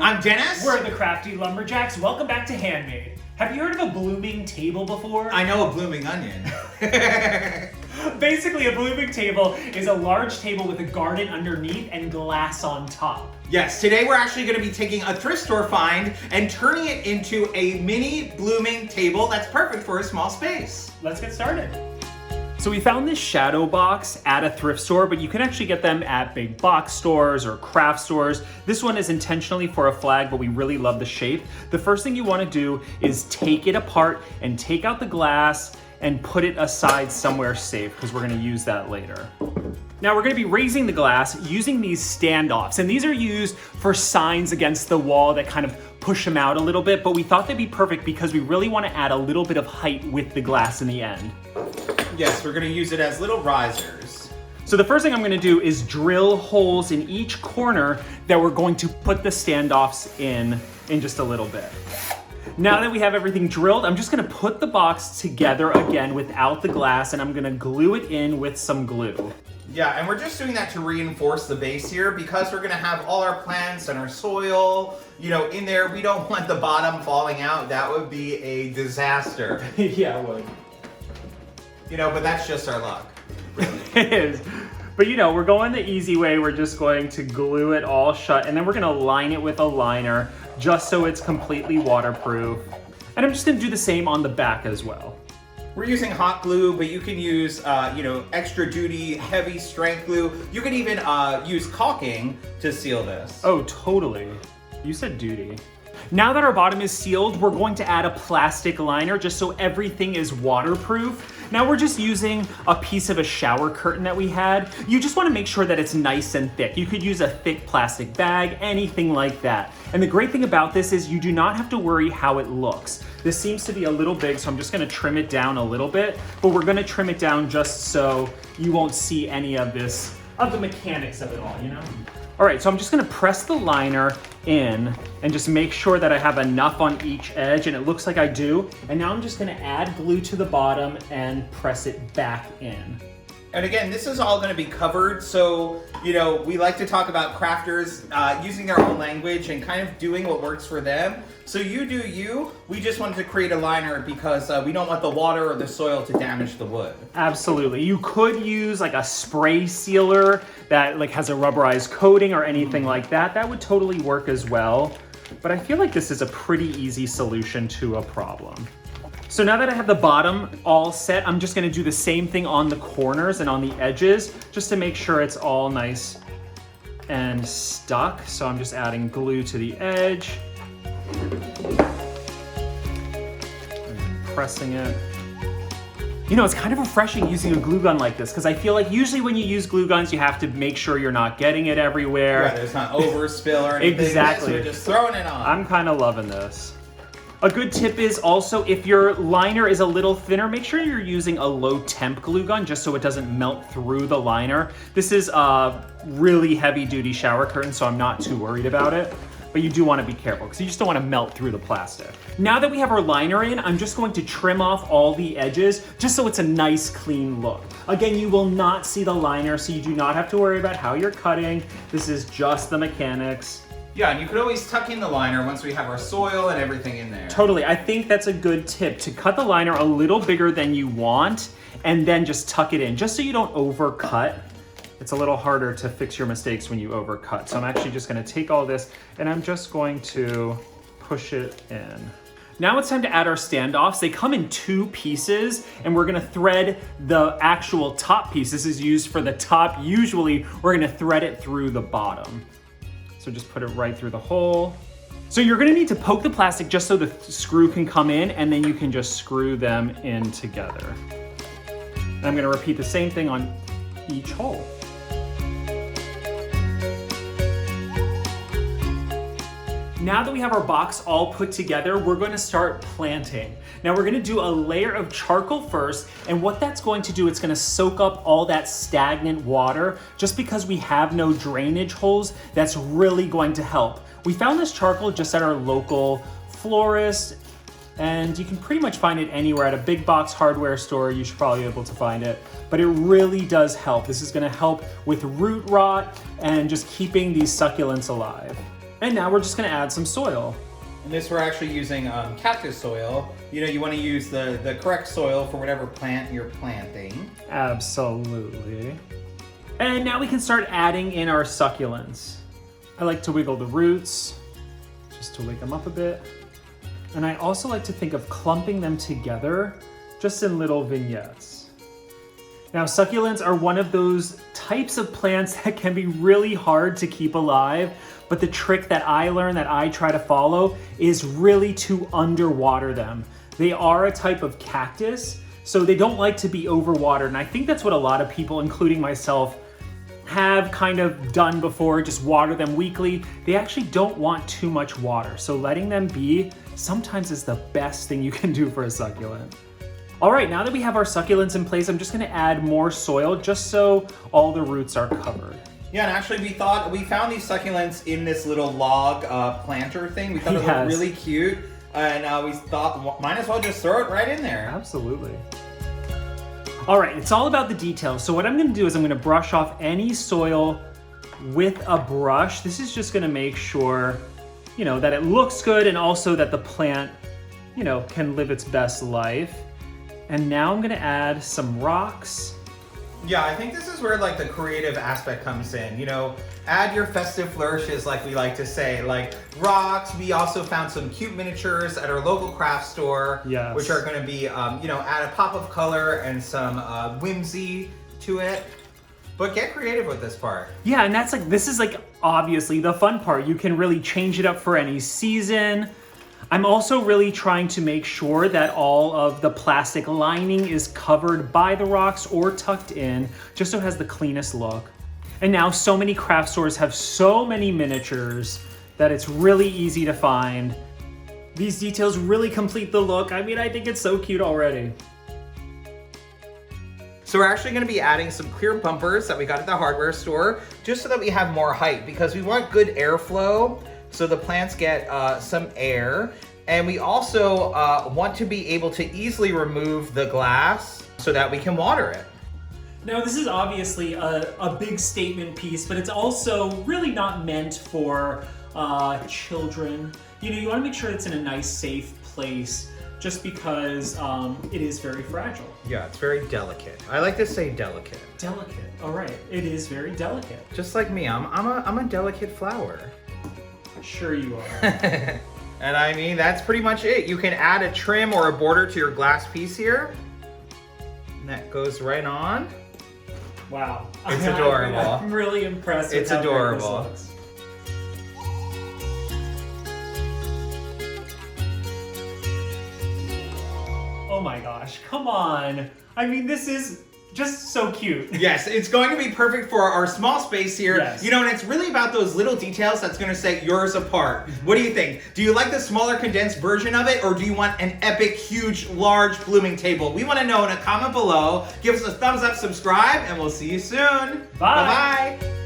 I'm Dennis. We're the Crafty Lumberjacks. Welcome back to Handmade. Have you heard of a blooming table before? I know a blooming onion. Basically, a blooming table is a large table with a garden underneath and glass on top. Yes, today we're actually going to be taking a thrift store find and turning it into a mini blooming table that's perfect for a small space. Let's get started. So we found this shadow box at a thrift store, but you can actually get them at big box stores or craft stores. This one is intentionally for a flag, but we really love the shape. The first thing you want to do is take it apart and take out the glass and put it aside somewhere safe, because we're going to use that later. Now we're going to be raising the glass using these standoffs, and these are used for signs against the wall that kind of push them out a little bit, but we thought they'd be perfect because we really want to add a little bit of height with the glass in the end. Yes, we're going to use it as little risers. So the first thing I'm going to do is drill holes in each corner that we're going to put the standoffs in just a little bit. Now that we have everything drilled, I'm just going to put the box together again without the glass, and I'm going to glue it in with some glue. Yeah, and we're just doing that to reinforce the base here because we're going to have all our plants and our soil, in there. We don't want the bottom falling out. That would be a disaster. Yeah, it would. But that's just our luck, really. It is. But we're going the easy way. We're just going to glue it all shut, and then we're gonna line it with a liner just so it's completely waterproof. And I'm just gonna do the same on the back as well. We're using hot glue, but you can use, extra duty, heavy strength glue. You can even use caulking to seal this. Oh, totally. You said duty. Now that our bottom is sealed, we're going to add a plastic liner just so everything is waterproof. Now we're just using a piece of a shower curtain that we had. You just want to make sure that it's nice and thick. You could use a thick plastic bag, anything like that. And the great thing about this is you do not have to worry how it looks. This seems to be a little big, so I'm just going to trim it down a little bit, but we're going to trim it down just so you won't see any of the mechanics of it all, All right, so I'm just gonna press the liner in and just make sure that I have enough on each edge, and it looks like I do. And now I'm just gonna add glue to the bottom and press it back in. And again, this is all going to be covered, so, we like to talk about crafters using their own language and kind of doing what works for them. So you do you. We just wanted to create a liner because we don't want the water or the soil to damage the wood. Absolutely. You could use like a spray sealer that has a rubberized coating or anything like that. That would totally work as well. But I feel like this is a pretty easy solution to a problem. So now that I have the bottom all set, I'm just gonna do the same thing on the corners and on the edges, just to make sure it's all nice and stuck. So I'm just adding glue to the edge, and pressing it. It's kind of refreshing using a glue gun like this, because I feel like usually when you use glue guns, you have to make sure you're not getting it everywhere. Yeah, there's not overspill or anything. Exactly. You're just throwing it on. I'm kind of loving this. A good tip is also, if your liner is a little thinner, make sure you're using a low temp glue gun just so it doesn't melt through the liner. This is a really heavy duty shower curtain, so I'm not too worried about it. But you do want to be careful because you just don't want to melt through the plastic. Now that we have our liner in, I'm just going to trim off all the edges just so it's a nice clean look. Again, you will not see the liner, so you do not have to worry about how you're cutting. This is just the mechanics. Yeah, and you could always tuck in the liner once we have our soil and everything in there. Totally, I think that's a good tip, to cut the liner a little bigger than you want and then just tuck it in, just so you don't overcut. It's a little harder to fix your mistakes when you overcut. So I'm actually just gonna take all this and I'm just going to push it in. Now it's time to add our standoffs. They come in 2 pieces, and we're gonna thread the actual top piece. This is used for the top. Usually we're gonna thread it through the bottom. So just put it right through the hole. So you're gonna need to poke the plastic just so the screw can come in, and then you can just screw them in together. And I'm gonna repeat the same thing on each hole. Now that we have our box all put together, we're going to start planting. Now we're going to do a layer of charcoal first, and what that's going to do, it's going to soak up all that stagnant water. Just because we have no drainage holes, that's really going to help. We found this charcoal just at our local florist, and you can pretty much find it anywhere. At a big box hardware store, you should probably be able to find it. But it really does help. This is going to help with root rot and just keeping these succulents alive. And now we're just gonna add some soil. And this we're actually using cactus soil. You know, you want to use the correct soil for whatever plant you're planting. Absolutely. And now we can start adding in our succulents. I like to wiggle the roots, just to wake them up a bit. And I also like to think of clumping them together, just in little vignettes. Now, succulents are one of those types of plants that can be really hard to keep alive, but the trick that I learned, that I try to follow, is really to underwater them. They are a type of cactus, so they don't like to be overwatered, and I think that's what a lot of people, including myself, have kind of done before, just water them weekly. They actually don't want too much water, so letting them be sometimes is the best thing you can do for a succulent. All right, now that we have our succulents in place, I'm just gonna add more soil just so all the roots are covered. Yeah, and actually we found these succulents in this little log planter thing. We thought it looked really cute, and we thought might as well just throw it right in there. Absolutely. All right, it's all about the details. So what I'm gonna do is I'm gonna brush off any soil with a brush. This is just gonna make sure, you know, that it looks good and also that the plant, you know, can live its best life. And now I'm gonna add some rocks. Yeah, I think this is where like the creative aspect comes in. You know, add your festive flourishes, like we like to say, like rocks. We also found some cute miniatures at our local craft store, yes, which are going to be, you know, add a pop of color and some whimsy to it. But get creative with this part. Yeah, and that's like, this is like obviously the fun part. You can really change it up for any season. I'm also really trying to make sure that all of the plastic lining is covered by the rocks or tucked in, just so it has the cleanest look. And now so many craft stores have so many miniatures that it's really easy to find. These details really complete the look. I mean, I think it's so cute already. So we're actually going to be adding some clear bumpers that we got at the hardware store, just so that we have more height, because we want good airflow so the plants get some air. And we also want to be able to easily remove the glass so that we can water it. Now, this is obviously a big statement piece, but it's also really not meant for children. You know, you want to make sure it's in a nice, safe place, just because it is very fragile. Yeah, it's very delicate. I like to say delicate. Delicate, all right. It is very delicate. Just like me, I'm a delicate flower. Sure you are. And I mean, that's pretty much it. You can add a trim or a border to your glass piece here. And that goes right on. Wow. It's adorable. I'm really impressed with how great this looks. Oh my gosh, come on. I mean, this is just so cute. Yes, it's going to be perfect for our small space here. Yes. You know, and it's really about those little details that's going to set yours apart. What do you think? Do you like the smaller condensed version of it, or do you want an epic, huge, large blooming table? We want to know in a comment below. Give us a thumbs up, subscribe, and we'll see you soon. Bye. Bye-bye.